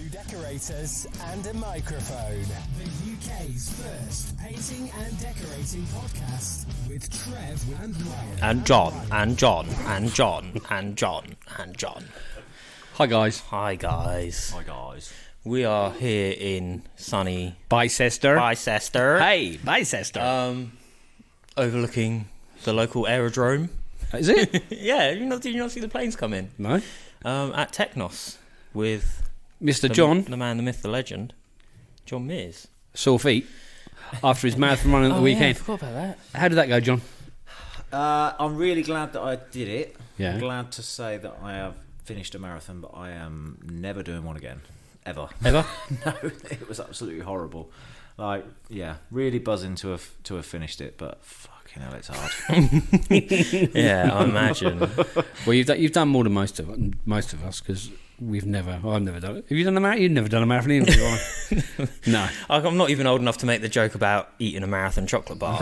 Two decorators and a microphone. The UK's first painting and decorating podcast with Trev and Ryan. And John. Hi guys. Hi guys. We are here in sunny Bicester. Hey, Bicester. overlooking the local aerodrome. Is it? Yeah, did you not see the planes come in? No. At Technos with Mr. John. The man, the myth, the legend, John Mears. Sore feet after his marathon run at the weekend. Yeah, I forgot about that. How did that go, John? I'm really glad that I did it. Yeah. I'm glad to say that I have finished a marathon, but I am never doing one again. Ever? No, it was absolutely horrible. Like, yeah, really buzzing to have finished it, but fucking hell, it's hard. Yeah, I imagine. Well, you've done more than most of us because I've never done it. Have you done a marathon? You've never done a marathon either, have you? No. I'm not even old enough to make the joke about eating a marathon chocolate bar.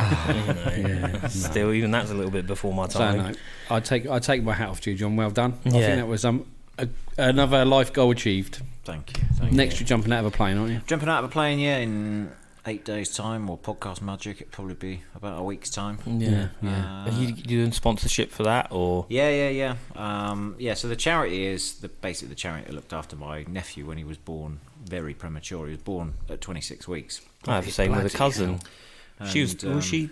Still, even that's a little bit before my time. So, no, I take my hat off to you, John. Well done. I Yeah. think that was another life goal achieved. Thank you. Next, you're jumping out of a plane, aren't you? Jumping out of a plane, yeah, in 8 days' time, or podcast magic, it'd probably be about a week's time. Yeah. Are you doing sponsorship for that, or? Yeah. So the charity is basically the charity looked after my nephew when he was born very premature. He was born at 26 weeks. I have the same with a cousin. She was And, she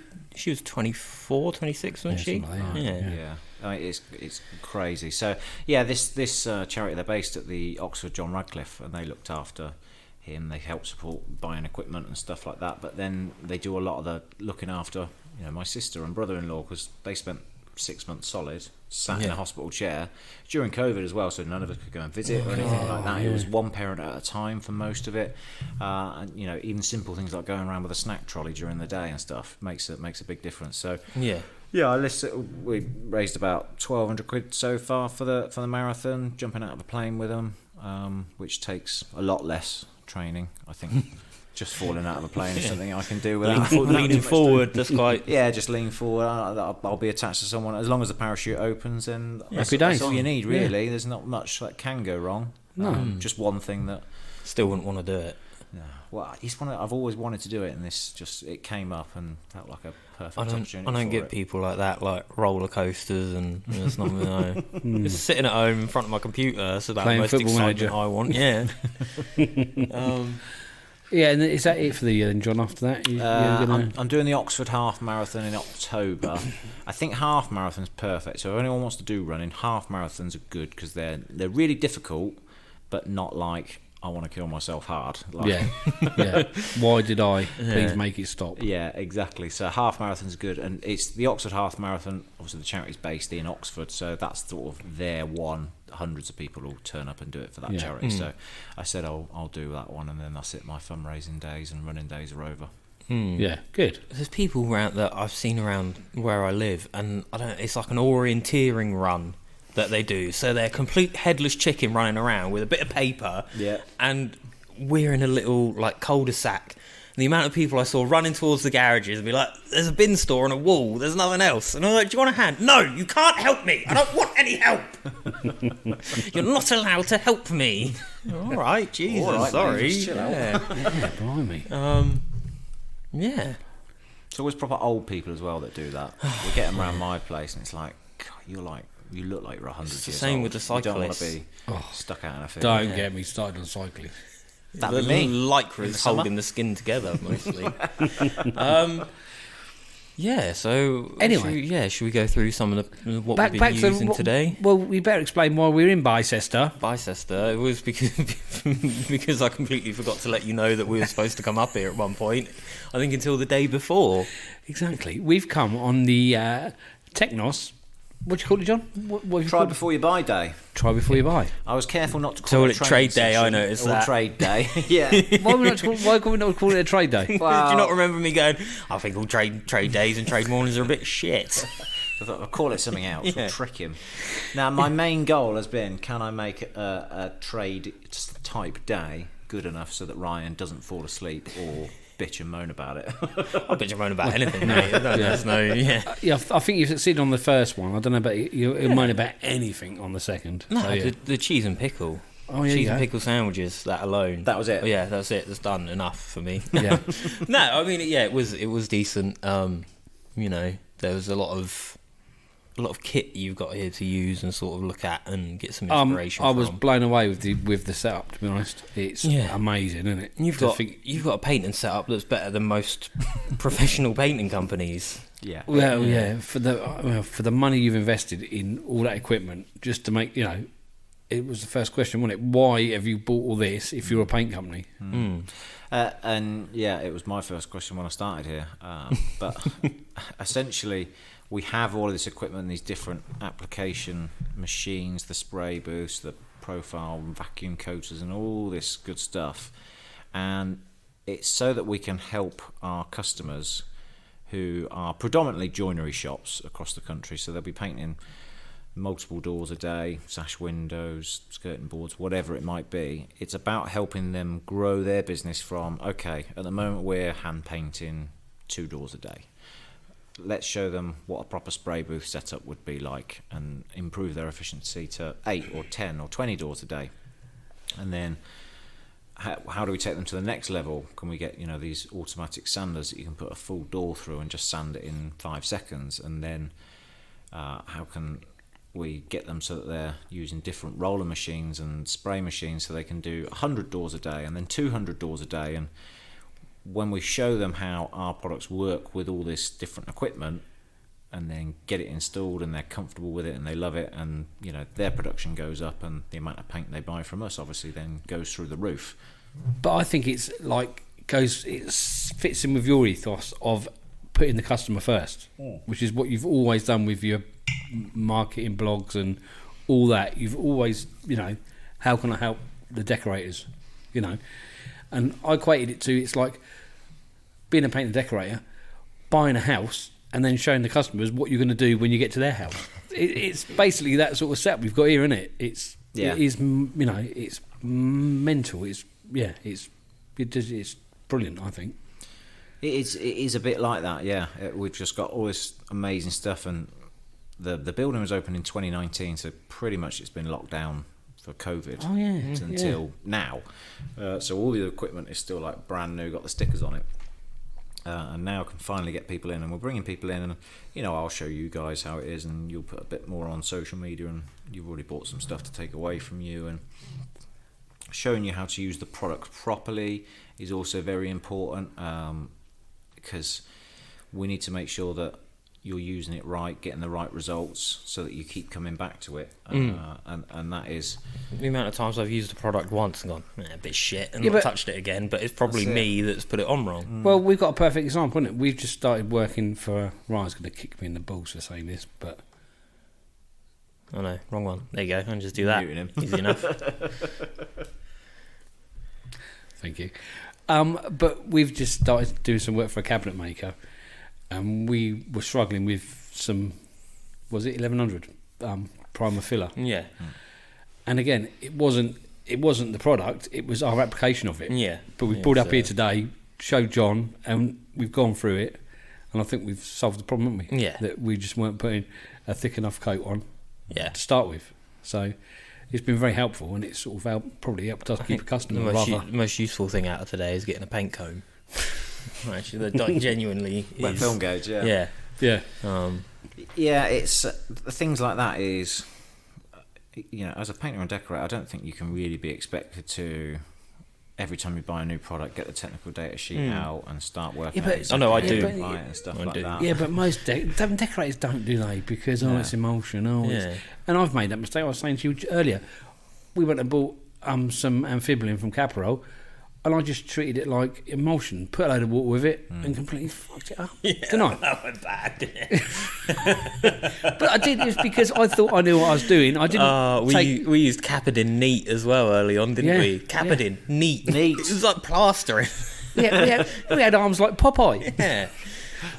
was 24, 26, wasn't she? something like that, Yeah. I mean, it's crazy. So yeah, this charity, they're based at the Oxford John Radcliffe, and they looked after him. They help support buying equipment and stuff like that. But then they do a lot of the looking after, my sister and brother-in-law, because they spent 6 months solid sat in a hospital chair during COVID as well. So none of us could go and visit or anything like that. It was one parent at a time for most of it, and even simple things like going around with a snack trolley during the day and stuff makes a big difference. So yeah, we raised about 1,200 quid so far for the marathon, jumping out of a plane with them, which takes a lot less training, I think. Just falling out of a plane is something I can do without leaning forward. That's quite. Yeah, just lean forward. I'll be attached to someone as long as the parachute opens. Then Happy days. That's all you need, really. There's not much that can go wrong. No, just one thing that. Still wouldn't want to do it. No. Well, I've always wanted to do it, and it came up and felt like a perfect opportunity. I don't for get it. people like that, like roller coasters, and it's not. Just sitting at home in front of my computer. That's about Playing the most football excitement manager. I want. Yeah. yeah. And is that it for the year, then, John? After that, I'm doing the Oxford Half Marathon in October. I think half marathon's perfect. So if anyone wants to do running, half marathons are good because they're really difficult, but not like I want to kill myself hard. yeah. Why did I? Please make it stop. Yeah, exactly. So half marathon's good, and it's the Oxford Half Marathon. Obviously, the charity's based in Oxford, so that's sort of their one. Hundreds of people will turn up and do it for that charity. So I said I'll do that one, and then that's it. My fundraising days and running days are over. Yeah, good. There's people around that I've seen around where I live, and it's like an orienteering run that they do. So they're complete headless chicken running around with a bit of paper. Yeah. And we're in a little cul-de-sac. And the amount of people I saw running towards the garages and be like, "There's a bin store on a wall. There's nothing else." And I'm like, "Do you want a hand?" "No, you can't help me. I don't want any help." "You're not allowed to help me." All right, Jesus, All right, sorry. mate, just chill out. Yeah, blimey. Yeah. It's always proper old people as well that do that. We get them around my place, and it's like, God, you look like you're 100 years old. Same with the You don't want to cyclists. be stuck out in a field. Don't get me started on cycling. That'd The be me. lycra is summer. holding the skin together mostly. Yeah. So Anyway. should we go through some of what we've been using today? Well, we better explain why we're in Bicester. Bicester. It was because I completely forgot to let you know that we were supposed to come up here at one point. I think until the day before. Exactly. We've come on the Technos. What do you call it, John? What have you Try called before you buy day. it? Try before you buy. I was careful not to So call it training trade day, I session noticed or that. trade day. Yeah. Why can we not call it a trade day? Well, Do you not remember me going, "I think all trade days and trade mornings are a bit shit"? I thought I'll call it something else. Yeah. We'll trick him. Now, my main goal has been, can I make a trade type day good enough so that Ryan doesn't fall asleep or bitch and moan about it? I'll bitch and moan about anything, mate. There's no, Yeah, I think you've succeeded on the first one. I don't know about you. You'll moan about anything on the second. No, So, yeah. the cheese and pickle. Oh, yeah, cheese and pickle sandwiches. That alone. That was it? Yeah, that's it. That's done enough for me. Yeah. No, I mean, yeah, it was decent. You know, there was a lot of kit you've got here to use and sort of look at and get some inspiration. I was blown away with the setup. To be honest, it's amazing, isn't it? You've got a painting setup that's better than most professional painting companies. Yeah. Well, yeah, for the money you've invested in all that equipment, just to make, it was the first question, wasn't it? Why have you bought all this if you're a paint company? And yeah, it was my first question when I started here. But essentially, we have all of this equipment, these different application machines, the spray booths, the profile vacuum coaters, and all this good stuff. And it's so that we can help our customers, who are predominantly joinery shops across the country. So they'll be painting multiple doors a day, sash windows, skirting boards, whatever it might be. It's about helping them grow their business from, okay, at the moment we're hand painting 2 doors a day. Let's show them what a proper spray booth setup would be like and improve their efficiency to 8 or 10 or 20 doors a day. And then how do we take them to the next level? Can we get these automatic sanders that you can put a full door through and just sand it in 5 seconds? And then how can we get them so that they're using different roller machines and spray machines so they can do 100 doors a day and then 200 doors a day? And when we show them how our products work with all this different equipment and then get it installed and they're comfortable with it and they love it, and their production goes up and the amount of paint they buy from us obviously then goes through the roof. But I think it's like it fits in with your ethos of putting the customer first, which is what you've always done with your marketing blogs and all that. You've always, how can I help the decorators, and I equated it to, it's like being a painter decorator, buying a house and then showing the customers what you're going to do when you get to their house. It's basically that sort of setup we've got here, isn't it? It is, it's mental. It's brilliant, I think. It is a bit like that, yeah. We've just got all this amazing stuff, and the building was opened in 2019, so pretty much it's been locked down for COVID until now. So all the equipment is still like brand new, got the stickers on it. And now I can finally get people in, and we're bringing people in, and I'll show you guys how it is, and you'll put a bit more on social media, and you've already bought some stuff to take away from you, and showing you how to use the product properly is also very important, because we need to make sure that you're using it right, getting the right results, so that you keep coming back to it. And that is the amount of times I've used a product once and gone, a bit shit, and not touched it again, but it's probably me that's put it on wrong. Well, we've got a perfect example, haven't it? We've just started working for... Ryan's going to kick me in the balls for saying this, but... Oh no, wrong one. There you go, I'll just do that. Easy enough. Thank you. But we've just started doing some work for a cabinet maker, and we were struggling with some, was it 1100 primer filler? Yeah. And again, it wasn't the product, it was our application of it. Yeah. But we brought up here today, showed John, and we've gone through it, and I think we've solved the problem, haven't we? Yeah. That we just weren't putting a thick enough coat on to start with. So it's been very helpful, and it's sort of probably helped us keep a customer. The most useful thing out of today is getting a paint comb. Actually, that genuinely wet is, film gauge, yeah. It's things like that is, as a painter and decorator, I don't think you can really be expected to, every time you buy a new product, get the technical data sheet out and start working out exactly I do. and stuff like that. Yeah, but most decorators don't, do they? Because it's emulsion. And I've made that mistake. I was saying to you earlier, we went and bought some amphibian from Caparol, and I just treated it like emulsion, put a load of water with it, and completely fucked it up. Didn't I? That went bad, didn't it? But I did just because I thought I knew what I was doing. I didn't we used Capadin neat as well early on, didn't we? Capadin neat. It was like plastering. we had arms like Popeye. Yeah.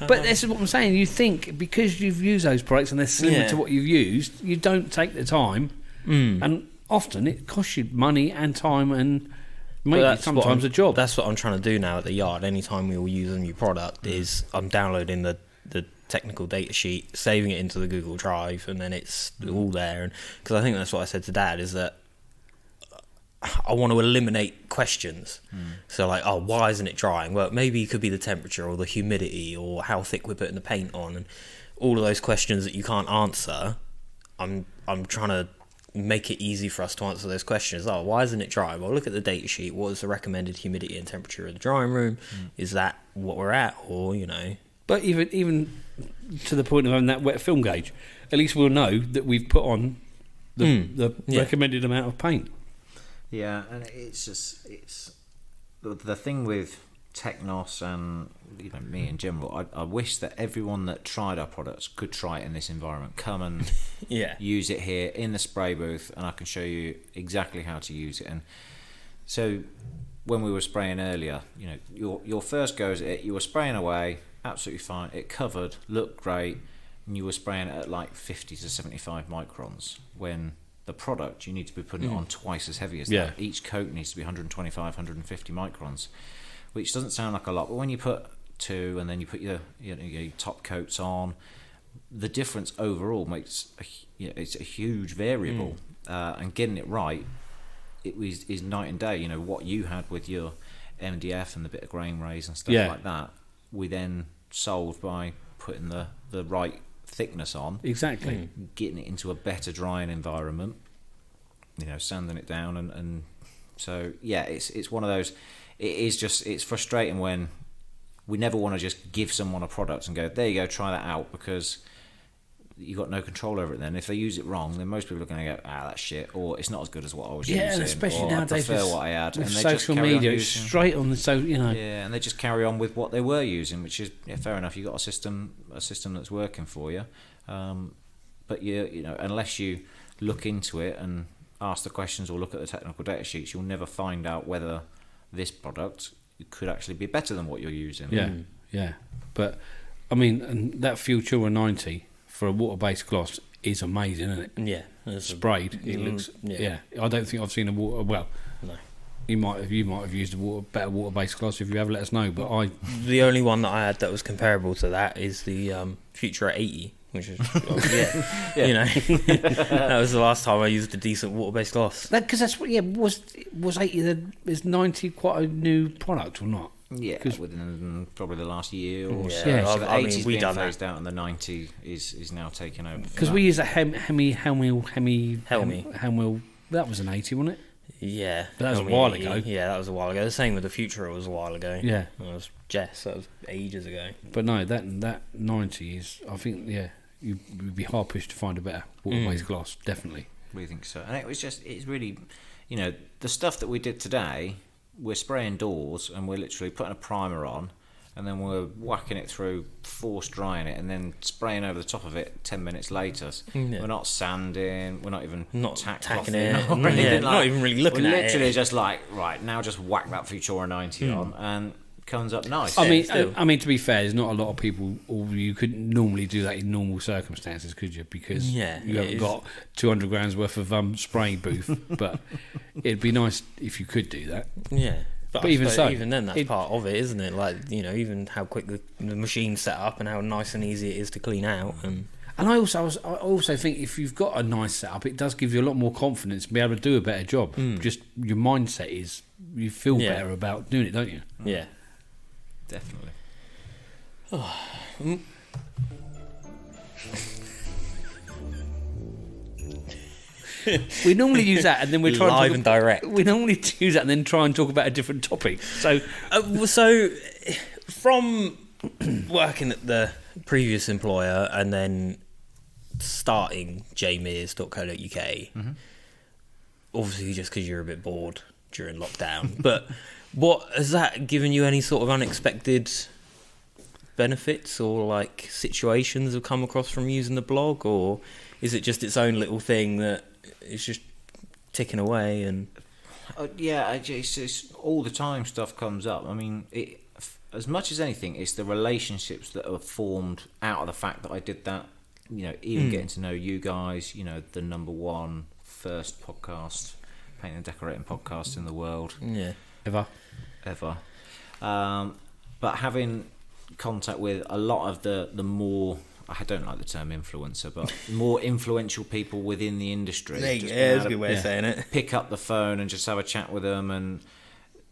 But this is what I'm saying. You think because you've used those products and they're similar to what you've used, you don't take the time, and often it costs you money and time and maybe sometimes a job. That's what I'm trying to do now at the yard. Anytime we will use a new product, is I'm downloading the technical data sheet, saving it into the Google Drive, and then it's all there. And because I think that's what I said to Dad, is that I want to eliminate questions. So like, oh, why isn't it drying? Well, maybe it could be the temperature or the humidity or how thick we're putting the paint on, and all of those questions that you can't answer. I'm trying to make it easy for us to answer those questions. Oh, why isn't it dry? Well, look at the data sheet. What is the recommended humidity and temperature of the drying room? Is that what we're at, or But even to the point of having that wet film gauge, at least we'll know that we've put on the recommended amount of paint. Yeah, and it's the thing with Technos and me in general. I wish that everyone that tried our products could try it in this environment. Come and use it here in the spray booth, and I can show you exactly how to use it. And so when we were spraying earlier, your first goes at it, you were spraying away absolutely fine. It covered, looked great, and you were spraying it at like 50 to 75 microns when the product, you need to be putting it on twice as heavy as that. Each coat needs to be 125, 150 microns, which doesn't sound like a lot, but when you put 2 and then you put your top coats on, the difference overall makes it's a huge variable, and getting it right is night and day. What you had with your MDF and the bit of grain raise and stuff like that, we then solved by putting the right thickness on, exactly, getting it into a better drying environment, sanding it down, and so it's one of those. It's frustrating when we never want to just give someone a product and go, there you go, try that out, because you got no control over it. Then if they use it wrong, then most people are going to go, that's shit, or it's not as good as what I was using, and especially or nowadays I prefer what I had, with and they social just media, it's straight on the and they just carry on with what they were using, which is fair enough. You got a system that's working for you, but unless you look into it and ask the questions or look at the technical data sheets, you'll never find out whether this product could actually be better than what you're using. Yeah. But I mean, and that Futura 90 for a water-based gloss is amazing, isn't it? Yeah, sprayed. It looks. Yeah. I don't think I've seen a water. Well, no. You might have used a better water-based gloss. If you have, let us know. But the only one that I had that was comparable to that is the Futura 80, which is that was the last time I used a decent water-based gloss. Because was 80 is 90 quite a new product or not? Yeah, within probably the last year or so. Yeah, So the 80's we been done phased out, and the 90 is now taken over. Because we use a Hemi. That was an 80, wasn't it? Yeah, but that was a while ago. Yeah, that was a while ago. The same with the Futura was a while ago. Yeah, that was Jess. That was ages ago. But no, that 90 is. I think you'd be hard pushed to find a better water-based gloss. Definitely. We think so, and it's really, the stuff that we did today. We're spraying doors and we're literally putting a primer on, and then we're whacking it through, force drying it, and then spraying over the top of it 10 minutes later. We're not sanding, we're not even tacking it, not even really looking at it. We're literally just like, right, now just whack that Futura 90 on, and comes up nice. I mean, to be fair, there's not a lot of people, or you couldn't normally do that in normal circumstances, could you? Because you haven't got 200 grams worth of spraying booth. But it'd be nice if you could do that. Yeah. But even then, that's part of it, isn't it? Like, even how quick the machine's set up and how nice and easy it is to clean out. And I also think if you've got a nice setup, it does give you a lot more confidence to be able to do a better job. Just your mindset is, you feel better about doing it, don't you? Yeah. Definitely. We normally use that, and then we're trying live and direct. We normally use that, and then try and talk about a different topic. So, from working at the previous employer and then starting jmears.co.uk, obviously just because you're a bit bored during lockdown, but what has that given you? Any sort of unexpected benefits or like situations have come across from using the blog, or is it just its own little thing that it's just ticking away? And it's all the time stuff comes up. I mean, as much as anything, it's the relationships that are formed out of the fact that I did that. Even getting to know you guys. The number one first podcast, painting and decorating podcast in the world. Yeah, ever. But having contact with a lot of the more I don't like the term influencer, but more influential people within the industry. That's a good way of saying it. Pick up the phone and just have a chat with them, and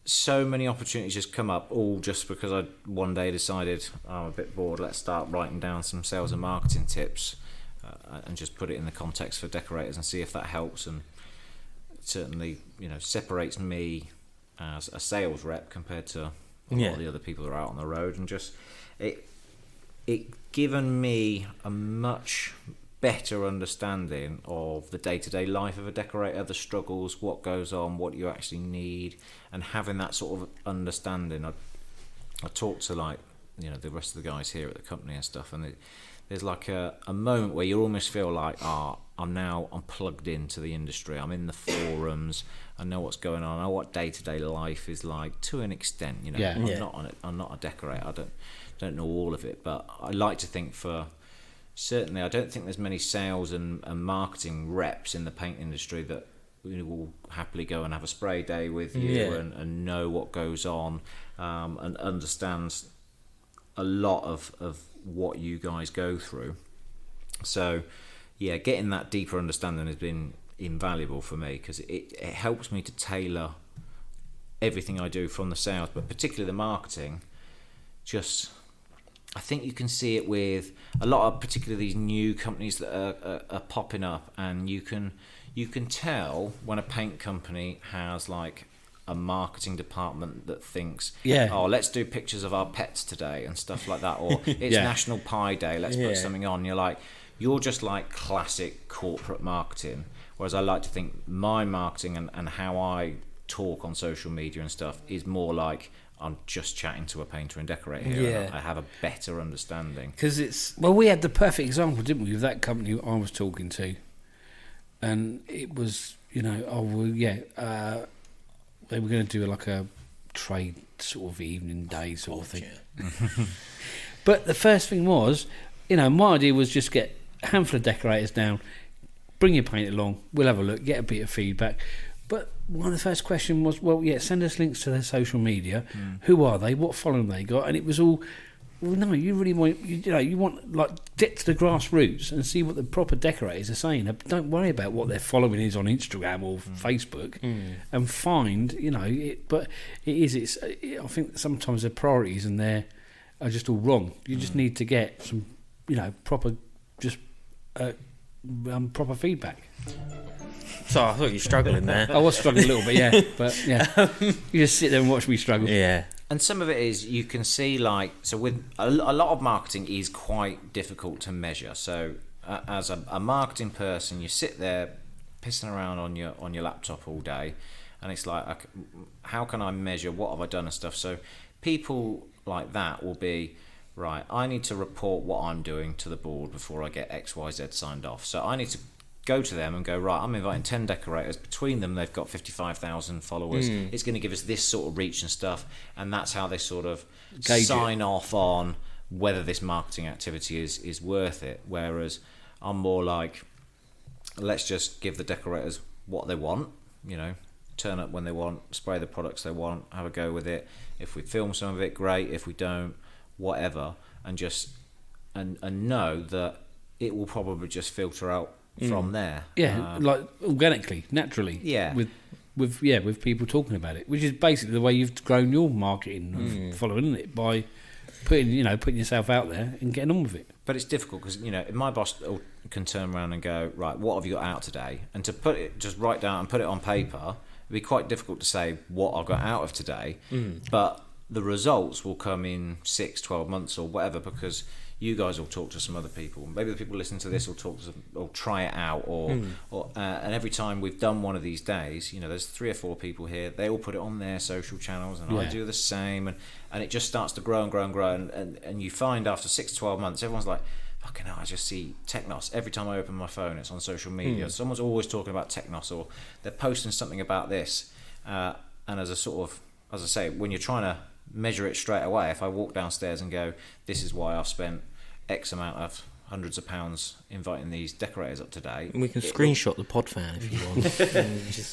so many opportunities just come up, all just because I one day decided, I'm a bit bored, let's start writing down some sales and marketing tips and just put it in the context for decorators and see if that helps. And it certainly, separates me as a sales rep compared to a lot of the other people that are out on the road, and just it given me a much better understanding of the day-to-day life of a decorator, the struggles, what goes on, what you actually need, and having that sort of understanding. I talk to the rest of the guys here at the company and stuff, and there's like a moment where you almost feel like, I'm plugged into the industry, I'm in the forums, I know what's going on, I know what day-to-day life is like to an extent. I'm not a decorator, I don't know all of it, but I like to think certainly I don't think there's many sales and marketing reps in the paint industry that will happily go and have a spray day with you and know what goes on, and understands a lot of what you guys go through. So getting that deeper understanding has been invaluable for me, because it helps me to tailor everything I do, from the sales but particularly the marketing. I think you can see it with a lot of particularly these new companies that are popping up, and you can tell when a paint company has like a marketing department that thinks, let's do pictures of our pets today and stuff like that, or it's National Pie Day, let's put something on. You're just like classic corporate marketing, whereas I like to think my marketing and how I talk on social media and stuff is more like, I'm just chatting to a painter and decorator here. And I have a better understanding. Because we had the perfect example, didn't we, of that company I was talking to, and it was, they were going to do like a trade sort of evening day sort of thing. But the first thing was, my idea was just get a handful of decorators down, bring your paint along, we'll have a look, get a bit of feedback. But one of the first questions was, send us links to their social media. Who are they? What following they got? And it was all, no, you really want, you want like get to the grassroots and see what the proper decorators are saying. Don't worry about what their following is on Instagram or Facebook, and find, but I think sometimes their priorities and are just all wrong. You just need to get some, proper, proper feedback. So I thought you were struggling there. I was struggling a little bit, but you just sit there and watch me struggle. Yeah. And some of it is you can see, with a lot of marketing is quite difficult to measure. So as a marketing person, you sit there pissing around on your laptop all day, and it's like, how can I measure what have I done and stuff? So people like that will be, right, I need to report what I'm doing to the board before I get XYZ signed off. So I need to go to them and go, right, I'm inviting 10 decorators. Between them, they've got 55,000 followers. It's going to give us this sort of reach and stuff. And that's how they sort of sign off on whether this marketing activity is worth it. Whereas I'm more like, let's just give the decorators what they want, turn up when they want, spray the products they want, have a go with it. If we film some of it, great. If we don't, whatever. And just and know that it will probably just filter out from there. Like organically, naturally. With people talking about it, which is basically the way you've grown your marketing following it, by putting yourself out there and getting on with it. But it's difficult because if my boss can turn around and go, right, what have you got out today, and to put it, just write down and put it on paper, it'd be quite difficult to say what I got out of today. But the results will come in 6-12 months or whatever, because you guys will talk to some other people. Maybe the people listening to this will talk to them, or try it out, or and every time we've done one of these days, there's 3 or 4 people here. They all put it on their social channels, and I do the same, and it just starts to grow and grow and grow, and you find after 6-12 months, everyone's like, fucking hell, I just see Technos every time I open my phone. It's on social media. Someone's always talking about Technos, or they're posting something about this. And as I say, when you're trying to measure it straight away, if I walk downstairs and go, this is why I've spent X amount of hundreds of pounds inviting these decorators up today, we can screenshot the pod fan if you want.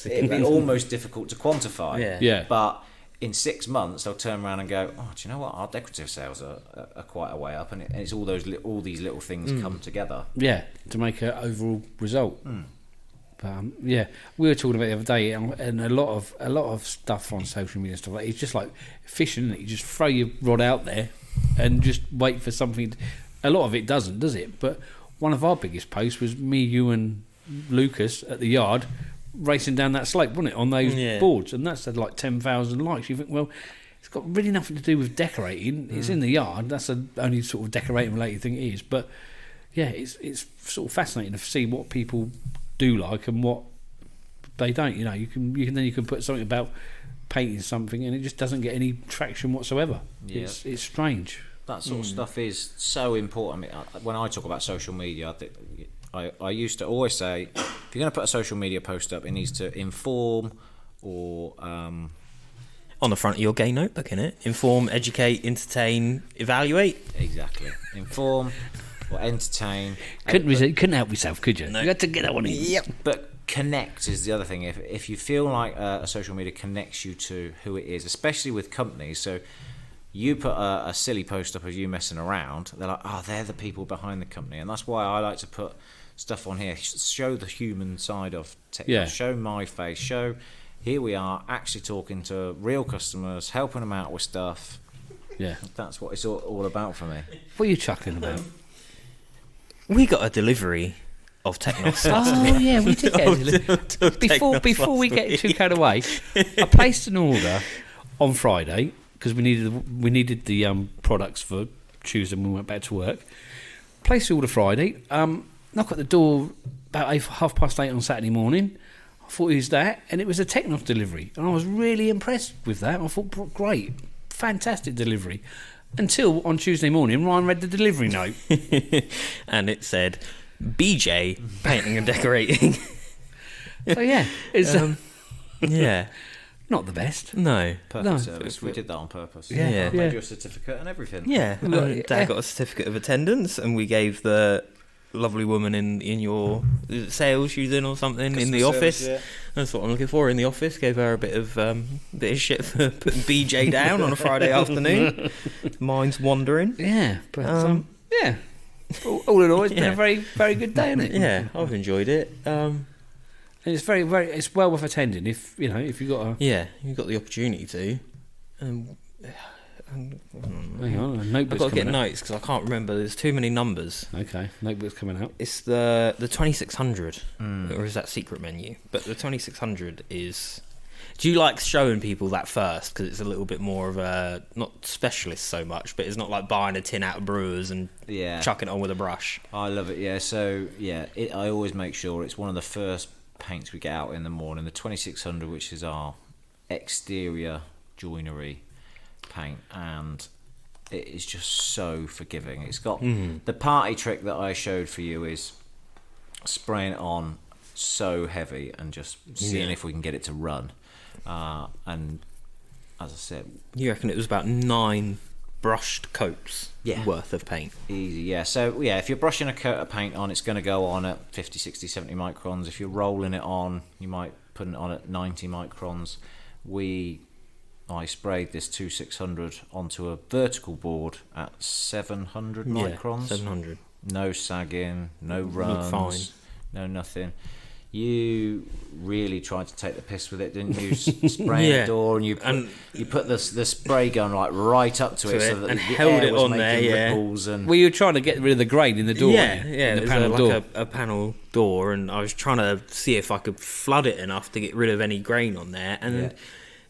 It'd be almost difficult to quantify. Yeah. But in 6 months they'll turn around and go, oh, do you know what, our decorative sales are quite a way up, and it's all these little things come together. Yeah, to make an overall result. But yeah, we were talking about it the other day, and a lot of stuff on social media and stuff like it's just like fishing. Isn't it? You just throw your rod out there and just wait for something. A lot of it doesn't, does it? But one of our biggest posts was me, you, and Lucas at the yard racing down that slope, wasn't it, on those boards? And that's had like 10,000 likes. You think, well, it's got really nothing to do with decorating. It's in the yard. That's the only sort of decorating related thing it is. But yeah, it's sort of fascinating to see what people do like and what they don't. You know, you can put something about painting something and it just doesn't get any traction whatsoever. Yeah. It's strange. That sort of stuff is so important. I mean, when I talk about social media, I used to always say, if you're going to put a social media post up, it needs to inform or on the front of your gay notebook, innit? Inform, educate, entertain, evaluate. Exactly. Inform or entertain. Couldn't help yourself, could you? No. You had to get that one in. Yep. But connect is the other thing. If you feel like a social media connects you to who it is, especially with companies, so you put a silly post up of you messing around, they're like, oh, they're the people behind the company. And that's why I like to put stuff on here, show the human side of Technos, Yeah. show my face, show here we are actually talking to real customers, helping them out with stuff. Yeah. That's what it's all about for me. What are you chuckling about? We got a delivery of Technos. Oh yeah, we did get a delivery. Before we get too carried away, I placed an order on Friday because we needed the products for Tuesday when we went back to work. Placed the order Friday. Knock at the door about 8:30 on Saturday morning. I thought it was that, and it was a Technos delivery, and I was really impressed with that. I thought, great, fantastic delivery. Until on Tuesday morning, Ryan read the delivery note, and it said BJ painting and decorating. So yeah, it's Yeah. not the best. No. Perfect service. We did that on purpose. Yeah. I made you a certificate and everything. Yeah. Look, Dad got a certificate of attendance, and we gave the lovely woman in your sales she's in or something in the Customer office. service, That's what I'm looking for in the office. Gave her a bit of shit for putting BJ down on a Friday afternoon. Mind's wandering. Yeah, but yeah. All in all, it's been a very, very good day, isn't it? Yeah, I've enjoyed it. And it's very, very. It's well worth attending if you got a. Yeah, you've got the opportunity to. Hang on, a I've notebook's got to get coming out. notes because I can't remember. There's too many numbers. Okay, notebook's coming out. It's the 2600, or is that secret menu? But the 2600 is. Do you like showing people that first because it's a little bit more of a not specialist so much, but it's not like buying a tin out of Brewers and chucking it on with a brush. I love it. Yeah. So yeah, I always make sure it's one of the first paints we get out in the morning. The 2600, which is our exterior joinery paint, and it is just so forgiving. It's got the party trick that I showed for you is spraying it on so heavy and just seeing if we can get it to run. And as I said, You reckon it was about 9 brushed coats worth of paint? Easy, yeah. So yeah, if you're brushing a coat of paint on, it's going to go on at 50, 60, 70 microns. If you're rolling it on, you might put it on at 90 microns. I sprayed this 2600 onto a vertical board at 700 microns. 700. No sagging, no Looked runs, fine. no nothing. You really tried to take the piss with it, didn't you? Spraying the door, and you put the spray gun like right up to it, so that and the held air it was on making there, ripples. And Well, you were trying to get rid of the grain in the door. Yeah, weren't you? yeah. In It the was panel door. like a panel door, and I was trying to see if I could flood it enough to get rid of any grain on there, and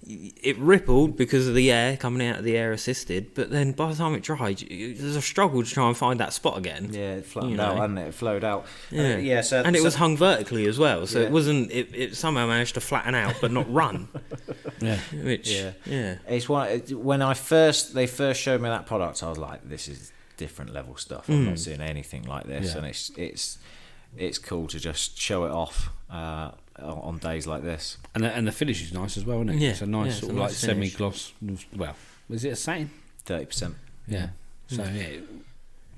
it rippled because of the air coming out of the air assisted. But then by the time it dried, there's a struggle to try and find that spot again. yeah, it flattened out, hadn't it? It flowed out. Yeah, So and it was hung vertically as well, so Yeah. it wasn't. It somehow managed to flatten out, but not run. Yeah. Which yeah. It's when they first showed me that product, I was like, this is different level stuff. I'm not seeing anything like this, Yeah. and it's cool to just show it off on days like this. And the finish is nice as well, isn't it? Yeah, It's a nice yeah, it's sort a of like nice finish. semi-gloss. Well, is it a satin? 30%. Yeah. So yeah,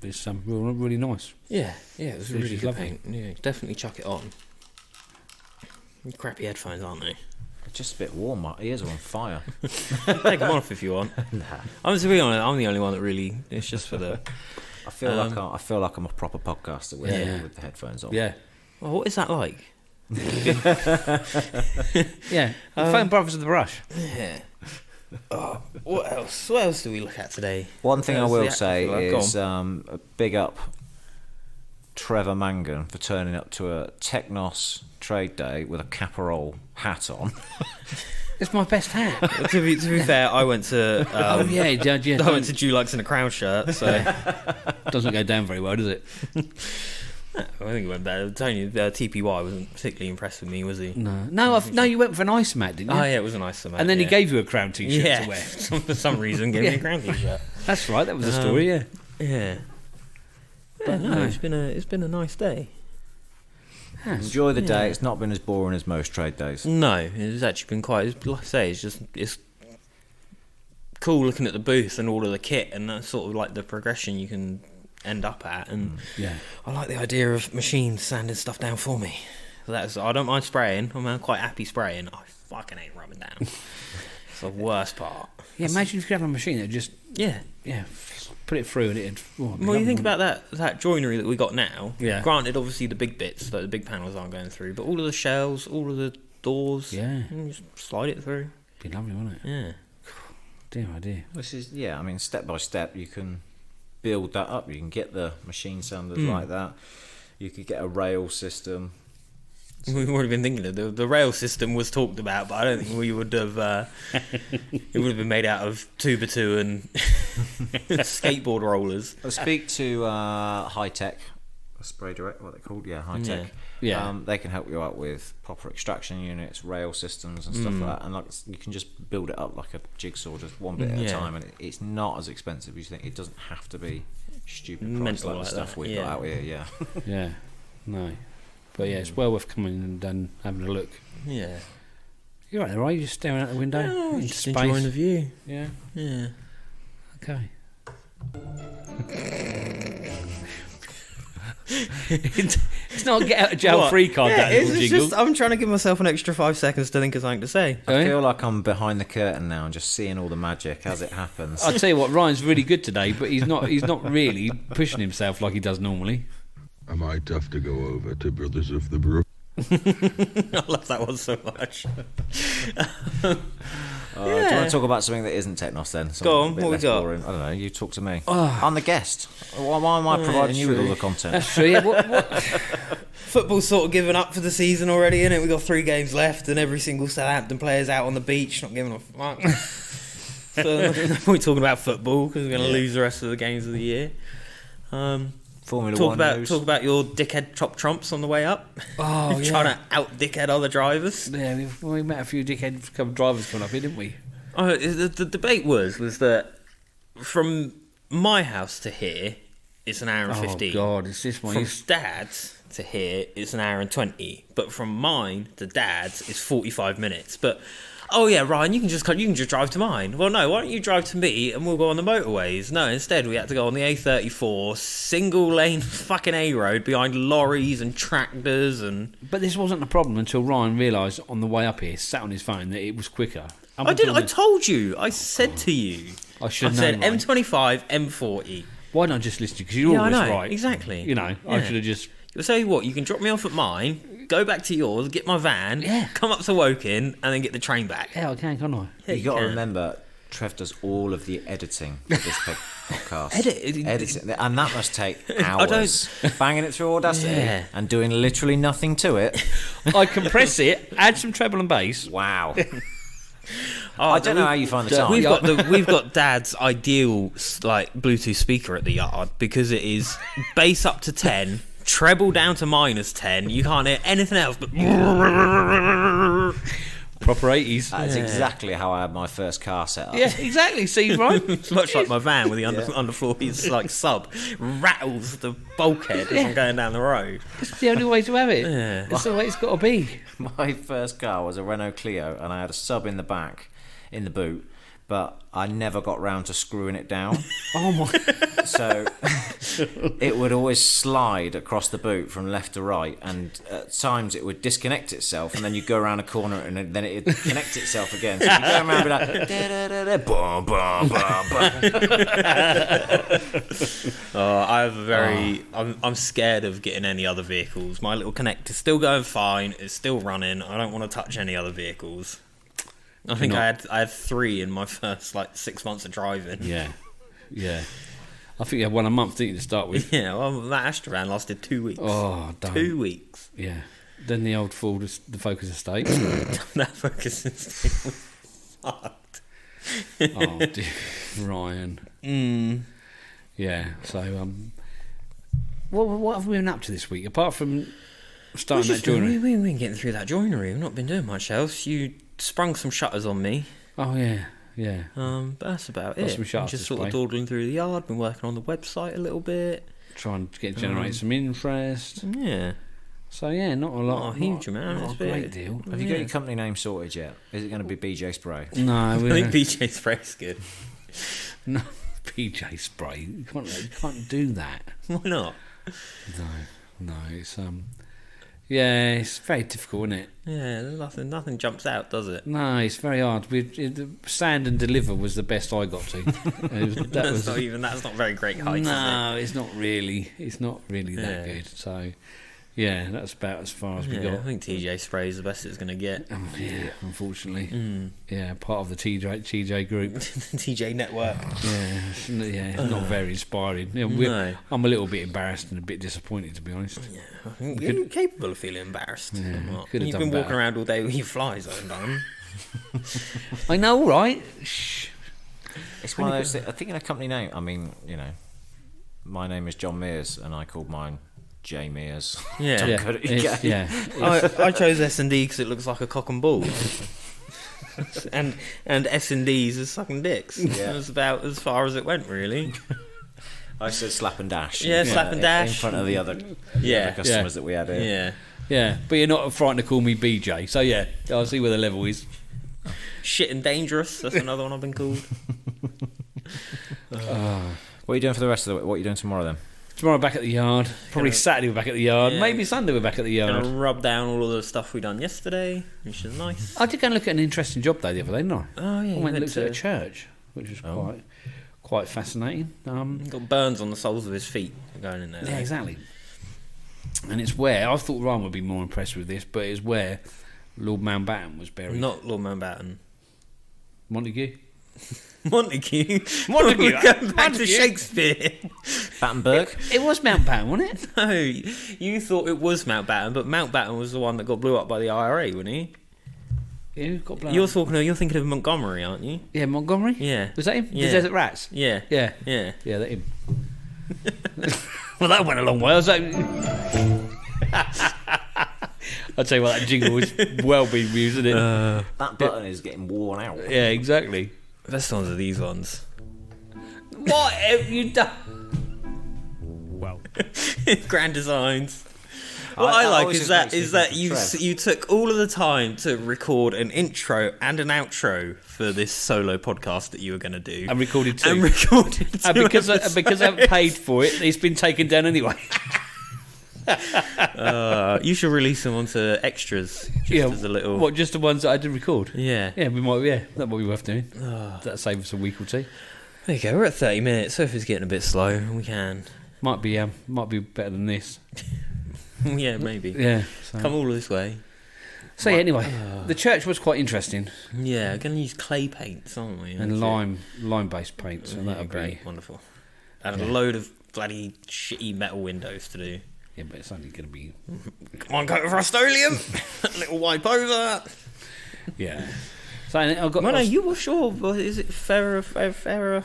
it's really nice. Yeah, it was Finish really is good lovely. paint. Yeah, definitely chuck it on. Crappy headphones, aren't they? just a bit warm. My ears are on fire. Take them off if you want. Nah. I'm to be honest, I'm the only one that really. It's just for the. I feel like I'm a proper podcaster with the headphones on. Yeah. Well, what is that like? Yeah. Phone Brothers of the Brush. Yeah. Oh, what else? What else do we look at today? One thing I will say Go is a big up Trevor Mangan for turning up to a Technos trade day with a caparol hat on. It's my best hat. to be fair, I went to. Oh yeah, I went to Dulux in a Crown shirt, so doesn't go down very well, does it? I think it went better. Tony, TPY wasn't particularly impressed with me, was he? No, you went for an ice mat, didn't you? Oh yeah, it was a nice mat. And then he gave you a Crown t-shirt to wear. For some reason, gave me a Crown t-shirt. That's right. That was the story. Yeah. Yeah. But no, it's been a nice day. Enjoy the day. It's not been as boring as most trade days. No, it's actually been quite. Like I say, it's cool looking at the booth and all of the kit, and that's sort of like the progression you can end up at. And I like the idea of machines sanding stuff down for me. I don't mind spraying. I'm quite happy spraying. I fucking hate rubbing down. It's the worst part. Yeah, imagine if you could have a machine that just put it through and it'd. Well, you think about that joinery that we got now. Yeah. Granted, obviously the big bits, like the big panels aren't going through, but all of the shells, all of the doors, you just slide it through. Be lovely, wouldn't it? Yeah. Dear idea. This is I mean, step by step, you can build that up. You can get the machine sanders like that. You could get a rail system. We've already been thinking of the rail system was talked about, but I don't think we would have. It would have been made out of 2x2 and skateboard rollers. I'll speak to High Tech, Spray Direct, what they're called, High Tech. Yeah. They can help you out with proper extraction units, rail systems, and stuff like that. And you can just build it up like a jigsaw, just one bit at a time, and it's not as expensive as you think. It doesn't have to be stupid price like the stuff we've got out here. Yeah. No. But yeah, it's well worth coming and having a look. Yeah. You're right there, are you? Just staring out the window? No, just enjoying the view. Yeah. Yeah. Okay. It's not a get out of jail free card, that little jingle. Just, I'm trying to give myself an extra 5 seconds to think of something to say. I feel like I'm behind the curtain now and just seeing all the magic as it happens. I'll tell you what, Ryan's really good today, but he's not really pushing himself like he does normally. I might have to go over to Brothers of the Brook. I love that one so much. Do you want to talk about something that isn't Technos then? Go on, what we got? Boring. I don't know, you talk to me. I'm the guest. Why am I providing you with all the content? That's true, yeah. What? Football's sort of given up for the season already, innit? We've got 3 games left and every single Southampton player's out on the beach, not giving a fuck. So we're talking about football because we're going to lose the rest of the games of the year. Formula One news. Talk about your dickhead top trumps on the way up. Oh, yeah. Trying to out dickhead other drivers. Yeah, we met a few dickhead drivers coming up here, didn't we? The debate was that from my house to here, it's an hour and 15. Oh God, it's this one. From Dad's to here, it's an hour and 20. But from mine to Dad's, it's 45 minutes. But Ryan, you can just drive to mine. Well, no, why don't you drive to me and we'll go on the motorways? No, instead we had to go on the A34, single lane fucking A road behind lorries and tractors and. But this wasn't a problem until Ryan realised on the way up here, sat on his phone, that it was quicker. I told you. I said to you. I should have said known, M25, M40. Why not just listen to you? Because you're always right. Exactly. You know, I should have just. You'll say what? You can drop me off at mine, go back to yours, get my van, come up to Woking, and then get the train back. Yeah, I can, can't I? Yeah, you got to remember, Trev does all of the editing for this podcast. Editing, and that must take hours. Banging it through Audacity and doing literally nothing to it. I compress it, add some treble and bass. Wow. I don't know how you find the time. We've got Dad's ideal like Bluetooth speaker at the yard because it is bass up to 10. Treble down to -10. You can't hear anything else but proper 80s. That's exactly how I had my first car set up. Yeah, exactly. See, right? It's much like my van with the underfloor piece like sub rattles the bulkhead as I'm going down the road. It's the only way to have it. Yeah. It's the way it's got to be. My first car was a Renault Clio, and I had a sub in the back, in the boot. But I never got round to screwing it down. Oh my! So it would always slide across the boot from left to right, and at times it would disconnect itself, and then you go around a corner, and then it would connect itself again. So you go around and be like, boom, boom, boom, boom. I have a very. I'm scared of getting any other vehicles. My little connector's still going fine. It's still running. I don't want to touch any other vehicles. I think I had 3 in my first 6 months of driving. Yeah. I think you had one a month, didn't you, to start with? Yeah, well, that Astra van lasted 2 weeks. Oh, damn. 2 weeks. Yeah. Then the old Ford, the Focus Estate. That Focus Estate was fucked. Oh, dear. Ryan. Yeah, so, what have we been up to this week? Apart from starting that joinery? We've been getting through that joinery. We've not been doing much else. You sprung some shutters on me. Oh, yeah. But that's about Got it. some shutters Just to sort of spray. dawdling through the yard. Been working on the website a little bit. Trying to generate some interest. Yeah. So, yeah, not a lot. Not a huge amount. Not It's a a great bit- deal. Have you got your company name sorted yet? Is it going to be BJ Spray? No, I think BJ Spray's good. no, PJ Spray. You can't do that. Why not? No, it's yeah, it's very difficult, isn't it? Yeah, nothing jumps out, does it? No, it's very hard. The stand and deliver was the best I got to. That's not very great height, no, it's not really. It's not really that Yeah. good. So, yeah, that's about as far as is we it? Yeah, got. I think TJ Spray's the best it's going to get. Yeah, unfortunately. Yeah, part of the TJ group. TJ Network. It's not very inspiring. Yeah, No. I'm a little bit embarrassed and a bit disappointed, to be honest. I think you're capable of feeling embarrassed. Yeah, or not. could have You've done been walking better. around all day with your flies undone. I know, all right. Shh. It's one of those things. I think in a company name, I mean, my name is John Mears, and I called mine J Mears. Yeah. I chose S&D because it looks like a cock and ball. and S&D's is sucking dicks. Yeah. That's about as far as it went, really. I said slap and dash. Yeah, slap and dash. in front of the other customers that we had here. Yeah. Yeah, but you're not frightened to call me BJ. So, yeah, I'll see where the level is. Shit and dangerous. That's another one I've been called. What are you doing for the rest of the week? What are you doing tomorrow then? Tomorrow back at the yard. Probably Saturday we're back at the yard. Yeah. Maybe Sunday we're back at the yard. Gonna rub down all of the stuff we done yesterday, which is nice. I did go and look at an interesting job though the other day, didn't I? Oh yeah, I you went and went looked at a to- church, which was quite fascinating. Got burns on the soles of his feet going in there. Yeah, exactly. And it's where I thought Ryan would be more impressed with this, but it's where Lord Mountbatten was buried. Not Lord Mountbatten. Montague. Montague. Montague. We're going back to Montague. Shakespeare. Battenberg? It was Mountbatten, wasn't it? No, you thought it was Mountbatten, but Mountbatten was the one that got blew up by the IRA, wasn't he? Yeah, who got blown You're up? thinking of Montgomery, aren't you? Yeah, Montgomery. Yeah. Was that him? Yeah. The Desert Rats. Yeah. Yeah. Yeah. Yeah, that him. Well, that went a long way. I was like, I'll tell you what, that jingle was well being used, isn't it? That button is getting worn out. Yeah, exactly. Best ones are these ones. What have you done? Grand Designs. What I I like always is just that makes me think of you took all of the time to record an intro and an outro for this solo podcast that you were going to do. And recorded two. And recorded two And because I episodes. haven't paid for it, it's been taken down anyway. You should release them onto extras. Just as a little. What, just the ones that I did record? Yeah. Yeah, we might. Yeah, that might be worth doing. That'll save us a week or two. There you go. We're at 30 minutes. So if it's getting a bit slow, we can. Might be better than this. Yeah, maybe. Yeah. So, Come all this way. so yeah, anyway, the church was quite interesting, Yeah, we're going to use clay paints, aren't we? and That's it. lime-based paint. So Yeah, that'll great. be. Wonderful. And a load of bloody shitty metal windows to do. Yeah, but it's only going to be. Come on, coat of Rust-Oleum. Little wipe over. Yeah. So I've got. Well, no, you were sure. But is it Ferrex? Ferrex.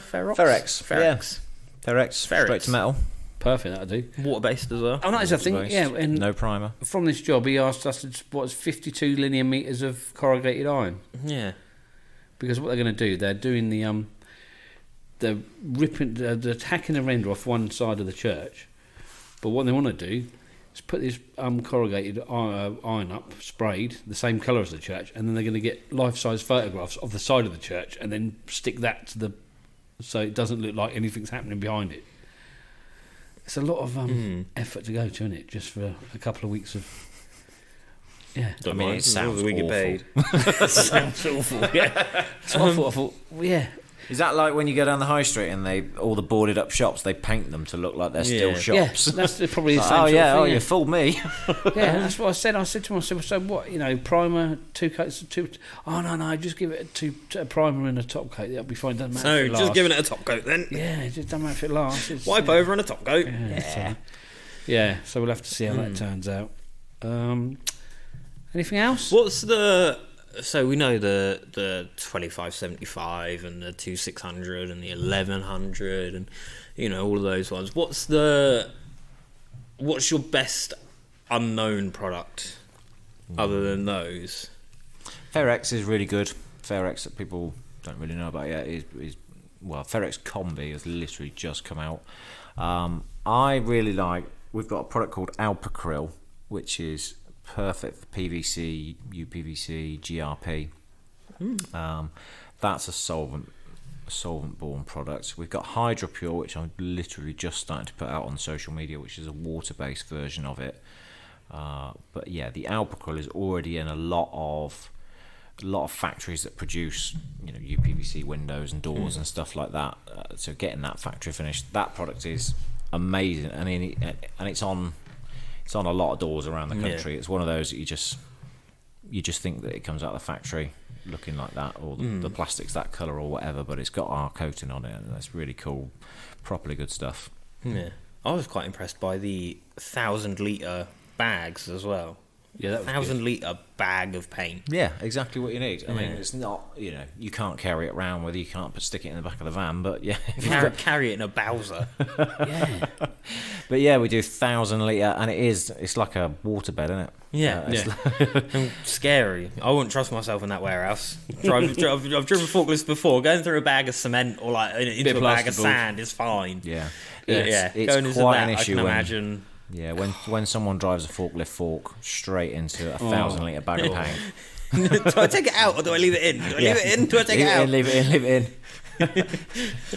Ferrex. Ferrex. Straight to metal. Perfect. That'll do. Water-based as well. Oh, no, that's a thing. Waste. Yeah, and No primer. from this job, he asked us to what's 52 linear meters of corrugated iron. Yeah. Because what they're going to do, they're doing they're ripping, they're hacking the render off one side of the church. But what they want to do is put this corrugated iron up, sprayed, the same colour as the church, and then they're going to get life-size photographs of the side of the church, and then stick that to so it doesn't look like anything's happening behind it. it's a lot of effort to go to, isn't it? Just for a couple of weeks of. Yeah, I mean, it sounds we get awful. paid. it sounds awful. Yeah, so I thought, well, yeah. Is that like when you go down the high street and all the boarded up shops, they paint them to look like they're still shops? Yeah, that's probably the Like, same. oh sort yeah, of oh thing, you fooled me. Yeah, that's what I said. I said to myself, so what? Primer, 2 coats, 2. Oh no, just give it a primer and a top coat. That'll be fine. Doesn't matter. So if it just lasts. giving it a top coat then. Yeah, it just doesn't matter if it lasts. It's, Wipe over and a top coat. Yeah. So we'll have to see how that turns out. Anything else? What's the? So we know the 2575 and the 2600 and the 1100 and all of those ones. What's your best unknown product other than those? Ferex is really good. Ferex that people don't really know about yet is Ferex Combi has literally just come out. I really like. We've got a product called Alpacryl, which is perfect for PVC, UPVC, GRP. That's a solvent-borne product. We've got HydroPure, which I'm literally just starting to put out on social media, which is a water-based version of it. But yeah, the Alpacryl is already in a lot of factories that produce UPVC windows and doors and stuff like that. So getting that factory finished, that product is amazing. I mean, and it's on a lot of doors around the country. It's one of those that you just think that it comes out of the factory looking like that, or the plastic's that colour or whatever, but it's got our coating on it, and that's really cool, properly good stuff. Yeah, I was quite impressed by the 1,000-litre bags as well. Yeah, that was 1,000-litre bag of paint. Yeah, exactly what you need. I mean, it's not, you can't carry it around, whether you can't stick it in the back of the van, but yeah. Carry it in a Bowser. Yeah. But yeah, we do 1,000-litre, and it's like a waterbed, isn't it? Yeah, Yeah. Scary. I wouldn't trust myself in that warehouse. I've driven forklifts before. Going through a bag of cement or like into a bag of sand is fine. Yeah. It's It's going into quite that, an issue I can when- imagine. Yeah, when someone drives a forklift fork straight into a 1,000-litre bag of paint. Do I take it out or do I leave it in? Do I leave it in? Do I take it out? Leave it in.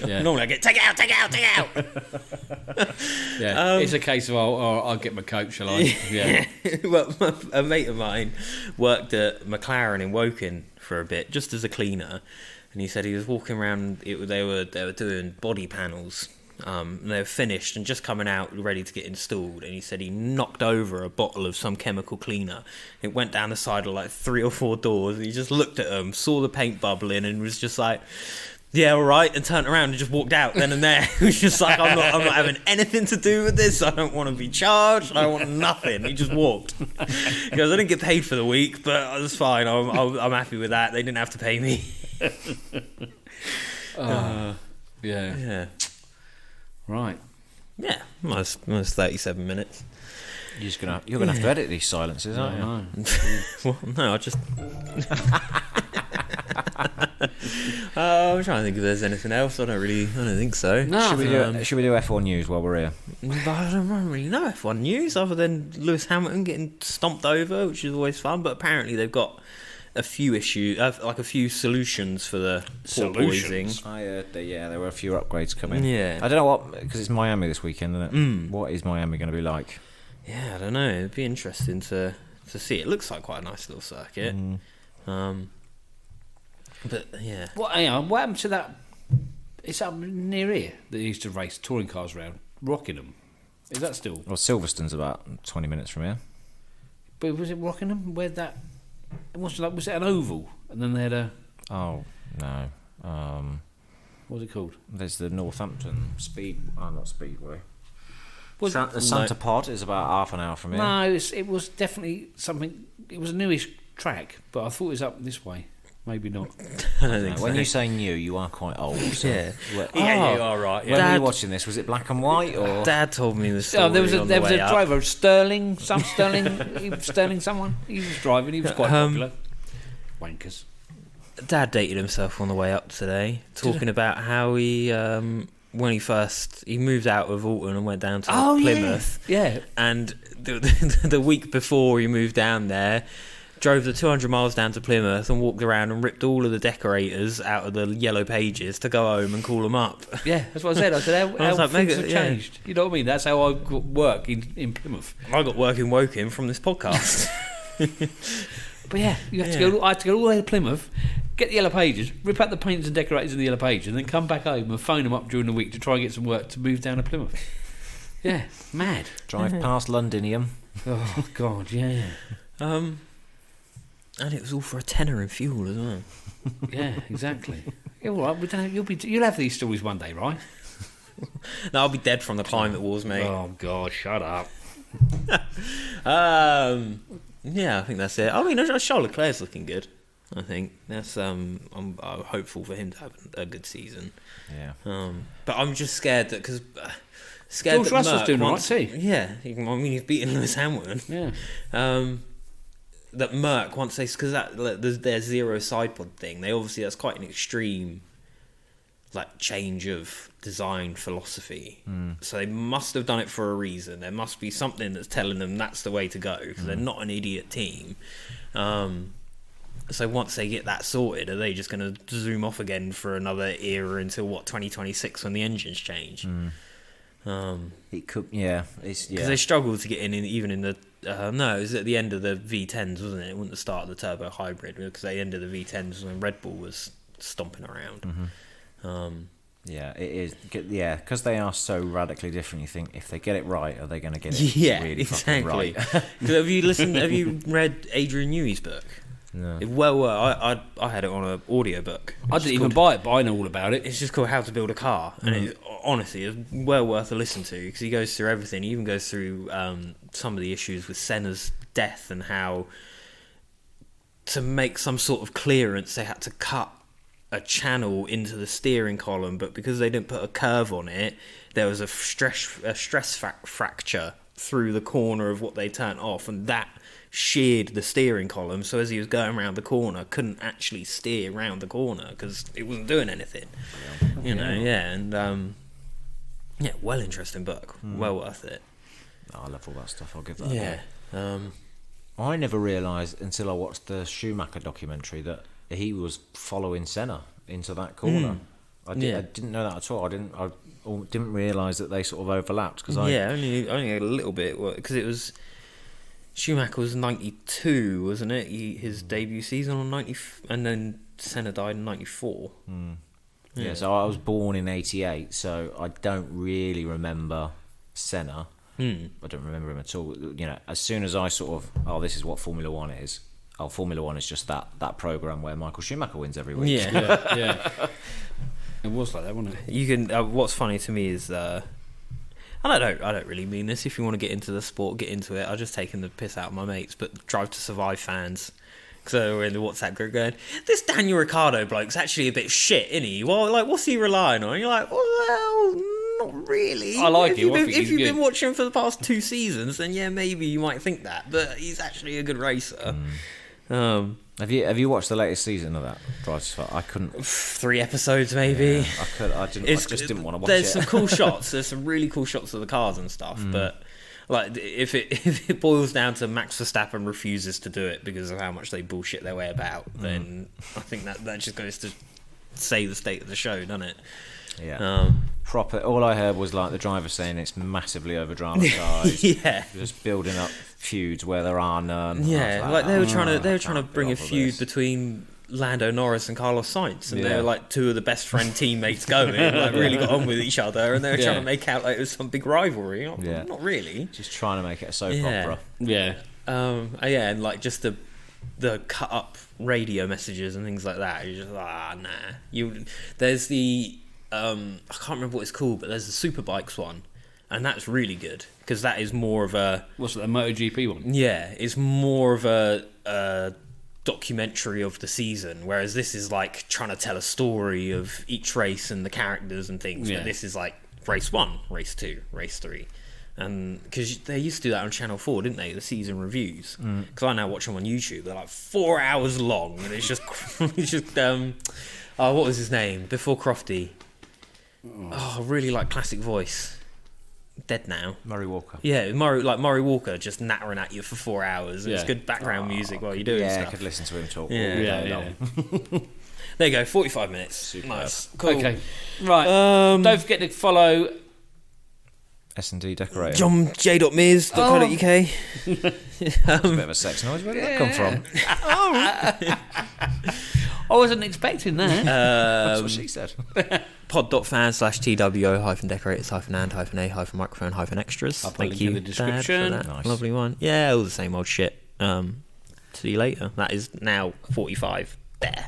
Yeah. Normally I get take it out. Yeah. It's a case of I'll get my coat, shall I? Yeah. Well, a mate of mine worked at McLaren in Woking for a bit, just as a cleaner, and he said he was walking around. They were doing body panels. And they were finished and just coming out ready to get installed, and he said he knocked over a bottle of some chemical cleaner. It went down the side of like 3 or 4 doors, and he just looked at them, saw the paint bubbling, and was just like, yeah, all right, and turned around and just walked out then and there. He was just like, I'm not having anything to do with this. I don't want to be charged. I want nothing. He just walked. He goes, I didn't get paid for the week, but it's fine. I'm happy with that. They didn't have to pay me. Yeah. Right. Yeah, almost 37 minutes. You're gonna have to edit these silences, aren't you? Well, no, I just. I'm trying to think if there's anything else. I don't think so. No. Should we do F1 news while we're here? But I don't really know F1 news other than Lewis Hamilton getting stomped over, which is always fun. But apparently they've got a few a few solutions for the porpoising. I heard there were a few upgrades coming. Yeah. I don't know what, because it's Miami this weekend, isn't it? What is Miami going to be like? Yeah, I don't know. It'd be interesting to see. It looks like quite a nice little circuit. But yeah. What happened to that? It's up near here that they used to race touring cars around Rockingham. Is that still? Well, Silverstone's about 20 minutes from here. But was it Rockingham? Where that? Was it an oval? And then they had a. Oh no. What was it called? There's the Northampton not Speedway. Was The Santa Pod is about half an hour from here. No, it was definitely something. It was a newish track, but I thought it was up this way. Maybe not. I don't think When so. you say new, you are quite old. So Yeah. When Yeah, you are right. were Yeah. you watching this? Was it black and white or? Dad told me the story. Oh, there was a on the way up. driver, Sterling. Sterling. Someone. He was driving. He was quite popular. Wankers. Dad dated himself on the way up today, talking about how he when he moved out of Alton and went down to Plymouth. Yeah. And the week before he moved down there, drove the 200 miles down to Plymouth and walked around and ripped all of the decorators out of the yellow pages to go home and call them up. Yeah, that's what I said. I said, how things have changed. You know what I mean? That's how I got work in Plymouth. I got work in Woking from this podcast. But yeah, you have to go. I had to go all the way to Plymouth, get the yellow pages, rip out the painters and decorators in the yellow pages, and then come back home and phone them up during the week to try and get some work to move down to Plymouth. Yeah, mad. Drive past Londinium. Oh God, yeah. And it was all for a tenner in fuel as well. Yeah, exactly. Yeah, all right. You'll have these stories one day, right? No, I'll be dead from the climate wars, mate. Oh God, shut up. Yeah, I think that's it. I mean, Charles Leclerc's looking good. I think that's. I'm hopeful for him to have a good season. Yeah. But I'm just scared that because George Russell's doing all right too. Yeah, I mean he's beaten Lewis Hamilton. Yeah. That Merc once they because their zero side pod thing. They obviously that's quite an extreme, like change of design philosophy. So they must have done it for a reason. There must be something that's telling them that's the way to go because they're not an idiot team. So once they get that sorted, are they just going to zoom off again for another era until 2026 when the engines change? It could, yeah. Because they struggled to get in even in the. No, it was at the end of the V10s, wasn't it? It wasn't the start of the turbo hybrid because they ended the V10s when Red Bull was stomping around. Yeah, it is. Yeah, because they are so radically different. You think if they get it right, are they going to get it really fucking right? Have you read Adrian Newey's book? No. Well, I had it on an audio book. I didn't even buy it, but I know all about it. It's just called How to Build a Car, and it, honestly, it's well worth a listen to because he goes through everything. He even goes through some of the issues with Senna's death and how to make some sort of clearance they had to cut a channel into the steering column, but because they didn't put a curve on it, there was a stress fracture through the corner of what they turned off, and that sheared the steering column. So as he was going around the corner, couldn't actually steer around the corner because it wasn't doing anything. Well interesting book, well worth it. I love all that stuff. I'll give that. Yeah. I never realised until I watched the Schumacher documentary that he was following Senna into that corner. I didn't know that at all. I didn't realise that they sort of overlapped only a little bit because it was Schumacher was 92, wasn't it? His debut season on 90, and then Senna died in 94. Yeah, so I was born in 88, so I don't really remember Senna. I don't remember him at all. You know, as soon as I sort of, this is what Formula One is. Formula One is just that program where Michael Schumacher wins every week. Yeah. It was like that, wasn't it? You can. What's funny to me is, and I don't really mean this. If you want to get into the sport, get into it. I'm just taking the piss out of my mates, but Drive to Survive fans. So we're in the WhatsApp group going, this Daniel Ricciardo bloke's actually a bit shit, isn't he? Well, like, what's he relying on? And you're like, well, not really. I like him. If you've been watching him for the past 2 seasons, then yeah, maybe you might think that. But he's actually a good racer. Have you watched the latest season of that Drive to Survive? I couldn't. 3 episodes maybe. Yeah, I just didn't want to watch it. There's some cool shots. There's some really cool shots of the cars and stuff. But like, if it boils down to Max Verstappen refuses to do it because of how much they bullshit their way about, then I think that just goes to say the state of the show, doesn't it? Yeah. Proper. All I heard was like the driver saying it's massively over dramatised. Yeah. Just building up feuds where there are none. Yeah, like they were trying to bring a feud between Lando Norris and Carlos Sainz, and they were like 2 of the best friend teammates going, like really got on with each other, and they were trying to make out like it was some big rivalry. Not really. Just trying to make it a soap opera. Yeah. And like just the cut up radio messages and things like that. You're just nah. There's the I can't remember what it's called, but there's the Superbikes one, and that's really good because that is more of a what's it, the MotoGP one? Yeah, it's more of a documentary of the season, whereas this is like trying to tell a story of each race and the characters and things. But this is like race 1, race 2, race 3. And because they used to do that on Channel 4, didn't they? The season reviews. Because I now watch them on YouTube. They're like 4 hours long, and it's just what was his name before Crofty? I really like classic voice. dead now. Murray Walker. Yeah, Murray Walker just nattering at you for 4 hours. It's Yeah. good background music while you're doing Yeah, I stuff. could listen to him talk. Yeah. all day Yeah, long. There you go, 45 minutes. Superb. Nice. Cool. Okay, right. Don't forget to follow. S&D Decorator. johnj.mears.co.uk. A bit of a sex noise. Where did that come from? I wasn't expecting that. That's what she said. pod.fan/TWO-decorators-and-a-microphone-extras. I'll put a Thank link you, in the Dad, description. for that Nice. lovely one. Yeah, all the same old shit. See you later. That is now 45 there.